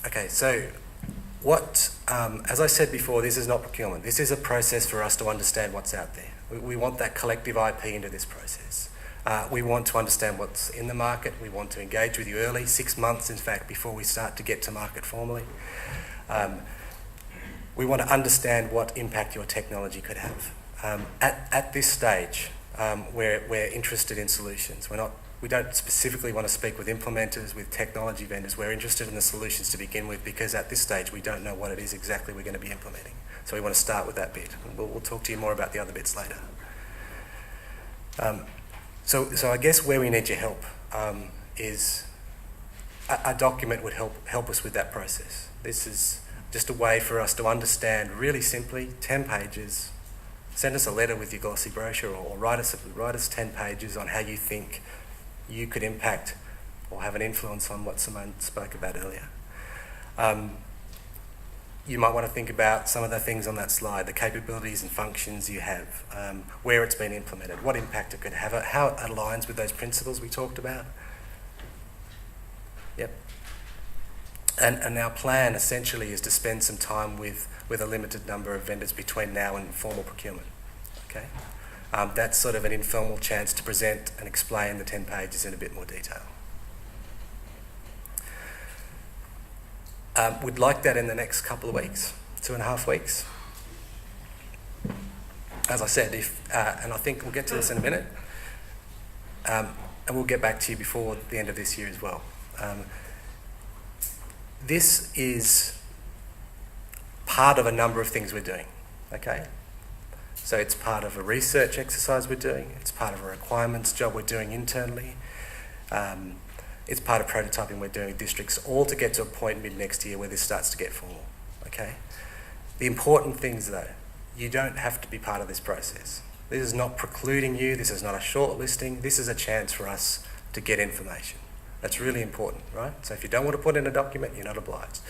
Okay, so as I said before, this is not procurement. This is a process for us to understand what's out there. We want that collective IP into this process. We want to understand what's in the market. We want to engage with you early, 6 months in fact, before we start to get to market formally. We want to understand what impact your technology could have. At this stage, we're interested in solutions. We don't specifically want to speak with implementers, with technology vendors. We're interested in the solutions to begin with, because at this stage we don't know what it is exactly we're going to be implementing. So we want to start with that bit. We'll talk to you more about the other bits later. So I guess where we need your help is a document would help us with that process. This is just a way for us to understand really simply, 10 pages. Send us a letter with your glossy brochure, or write us 10 pages on how you think you could impact or have an influence on what Simone spoke about earlier. You might want to think about some of the things on that slide, the capabilities and functions you have, where it's been implemented, what impact it could have, how it aligns with those principles we talked about. Yep. And our plan essentially is to spend some time with a limited number of vendors between now and formal procurement. Okay. That's sort of an informal chance to present and explain the 10 pages in a bit more detail. We'd like that in the next couple of weeks, 2.5 weeks. As I said, and I think we'll get to this in a minute, and we'll get back to you before the end of this year as well. This is part of a number of things we're doing, okay? So it's part of a research exercise we're doing, it's part of a requirements job we're doing internally, it's part of prototyping we're doing with districts, all to get to a point mid-next year where this starts to get formal, okay? The important things though, you don't have to be part of this process. This is not precluding you, this is not a shortlisting, this is a chance for us to get information. That's really important, right? So if you don't want to put in a document, you're not obliged.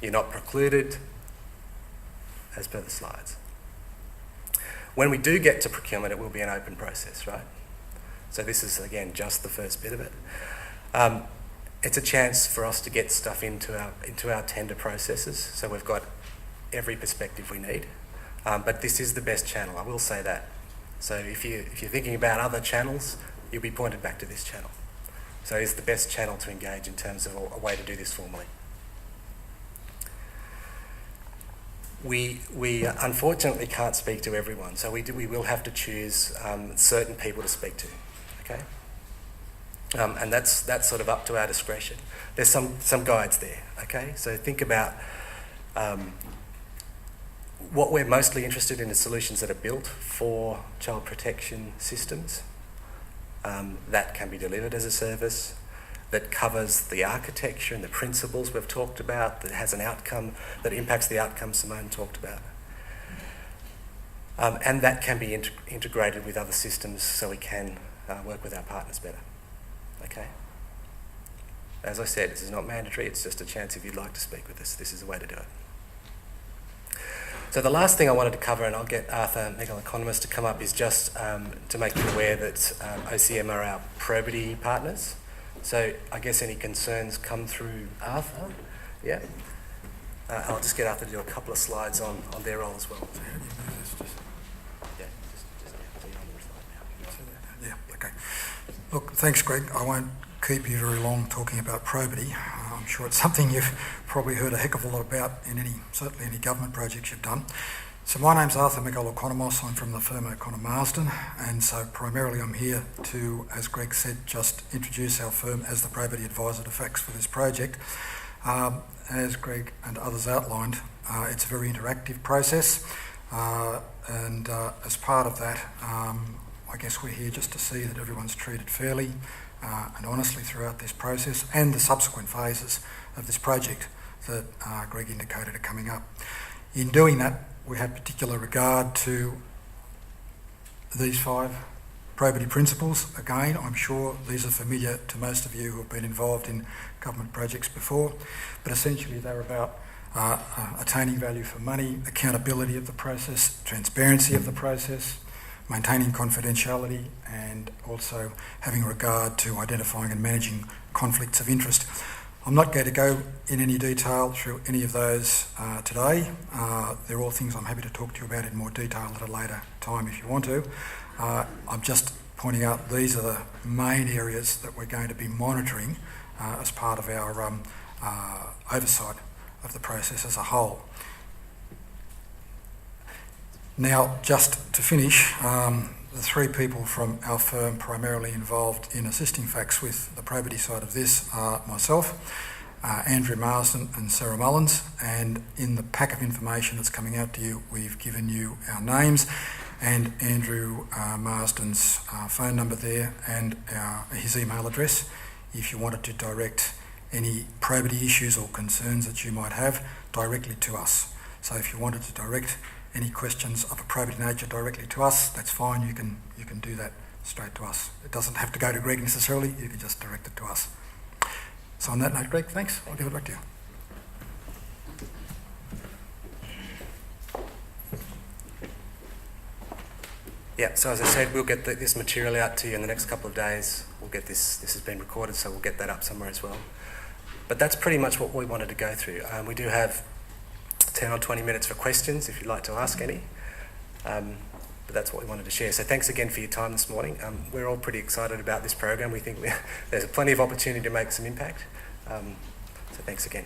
You're not precluded, as per the slides. When we do get to procurement, it will be an open process, right? So this is, again, just the first bit of it. It's a chance for us to get stuff into our tender processes, so we've got every perspective we need. But this is the best channel, I will say that. So if you're thinking about other channels, you'll be pointed back to this channel. So it's the best channel to engage in terms of a way to do this formally. We unfortunately can't speak to everyone, so we will have to choose certain people to speak to, okay? And that's sort of up to our discretion. There's some guides there, okay? So think about what we're mostly interested in is solutions that are built for child protection systems that can be delivered as a service, that covers the architecture and the principles we've talked about, that has an outcome, that impacts the outcome Simone talked about. And that can be integrated with other systems so we can work with our partners better. Okay? As I said, this is not mandatory, it's just a chance if you'd like to speak with us. This is the way to do it. So the last thing I wanted to cover, and I'll get Arthur Megalokonomos to come up, is just to make you aware that OCM are our probity partners. So I guess any concerns come through Arthur. Yeah? I'll just get Arthur to do a couple of slides on their role as well. Yeah, okay. Look, thanks, Greg. I won't keep you very long talking about probity. I'm sure it's something you've probably heard a heck of a lot about in certainly any government projects you've done. So my name's Arthur Megalokonomos. I'm from the firm O'Connor Marsden, and so primarily I'm here to, as Greg said, just introduce our firm as the probity advisor to FACTS for this project. As Greg and others outlined, it's a very interactive process, and as part of that, I guess we're here just to see that everyone's treated fairly and honestly throughout this process and the subsequent phases of this project that Greg indicated are coming up. In doing that, we have particular regard to these 5 probity principles. Again, I'm sure these are familiar to most of you who have been involved in government projects before, but essentially they're about attaining value for money, accountability of the process, transparency of the process, maintaining confidentiality, and also having regard to identifying and managing conflicts of interest. I'm not going to go in any detail through any of those today. They're all things I'm happy to talk to you about in more detail at a later time if you want to. I'm just pointing out these are the main areas that we're going to be monitoring as part of our oversight of the process as a whole. Now, just to finish, the three people from our firm primarily involved in assisting FACTS with the probity side of this are myself, Andrew Marsden and Sarah Mullins, and in the pack of information that's coming out to you, we've given you our names and Andrew Marsden's phone number there and his email address if you wanted to direct any probity issues or concerns that you might have directly to us. So if you wanted to direct any questions of a probity nature directly to us, that's fine, you can do that straight to us. It doesn't have to go to Greg necessarily, you can just direct it to us. So on that note, Greg, thanks. I'll give it back to you. Yeah, so as I said, we'll get this material out to you in the next couple of days. We'll get this has been recorded, so we'll get that up somewhere as well. But that's pretty much what we wanted to go through. We do have 10 or 20 minutes for questions if you'd like to ask any. But that's what we wanted to share. So thanks again for your time this morning. We're all pretty excited about this program. We think there's plenty of opportunity to make some impact. So thanks again.